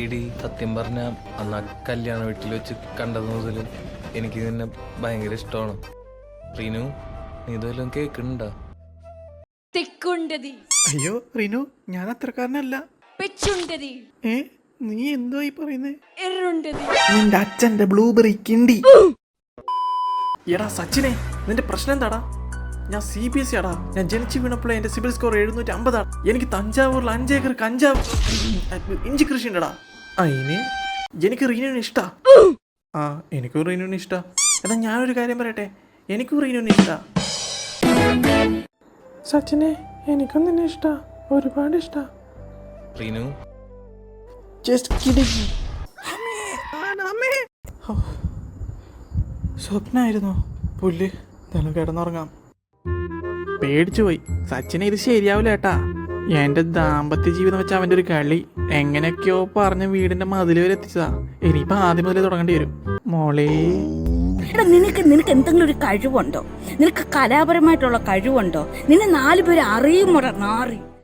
ഇടി സത്യം പറഞ്ഞ അന്ന് ആ കല്യാണ വീട്ടിൽ വെച്ച് കണ്ടത് മുതൽ എനിക്ക് നിന്നെ ഭയങ്കര ഇഷ്ടമാണ്. റീനു, നീ ഇതുവല്ലതും കേൾക്കുന്നുണ്ടോ? തെക്കുണ്ടതി അയ്യോ റിനു, ഞാൻ അത്രക്കാരനല്ല. പെച്ചുണ്ടതി നീ എന്തോ ഈ പറയുന്നേ? എറുണ്ടതി നിന്റെ അച്ഛന്റെ ബ്ലൂബെറി കിണ്ടി. എടാ സച്ചിനെ, നിന്റെ പ്രശ്നം എന്താടാ? ഞാൻ CBSE ആടാ. ഞാൻ ജനിച്ചു വീണപ്പോഴേ എന്റെ സിബിൽ സ്കോർ 750. എനിക്ക് തഞ്ചാവൂരിൽ 5 ഏക്കർ കഞ്ചാവ് ഇഞ്ചി കൃഷി ഉണ്ടടാ. അതിന് എനിക്ക് റീനുവിന് ഇഷ്ടാ. ആ, എനിക്കും റീനുവിന് ഇഷ്ടാ. എന്നാ ഞാനൊരു കാര്യം പറയട്ടെ, എനിക്കും റീനുവിന് ഇഷ്ടാ. സച്ചിനെ, എനിക്കും നിന്നെ ഇഷ്ടാ, ഒരുപാട് ഇഷ്ടാ. റീനു, സ്വപ്നായിരുന്നോ? പുല്ല്, എന്തായാലും കിടന്നുറങ്ങാം. പേടിച്ചു പോയി. സച്ചിനെ, ഇത് ശരിയാവില്ല ഏട്ടാ. എന്റെ ദാമ്പത്യ ജീവിതം വെച്ച അവന്റെ ഒരു കളി എങ്ങനെയൊക്കെയോ പറഞ്ഞ് വീടിന്റെ മതില് വരെ എത്തിച്ചതാ. ഇനിയിപ്പോ ആദ്യം മുതലേ തുടങ്ങേണ്ടി വരും. മോളേ, നിനക്ക് എന്തെങ്കിലും ഒരു കഴിവുണ്ടോ? നിനക്ക് കലാപരമായിട്ടുള്ള കഴിവുണ്ടോ? നിന്നെ 4 പേര് അറിയുമോടാ നാറി.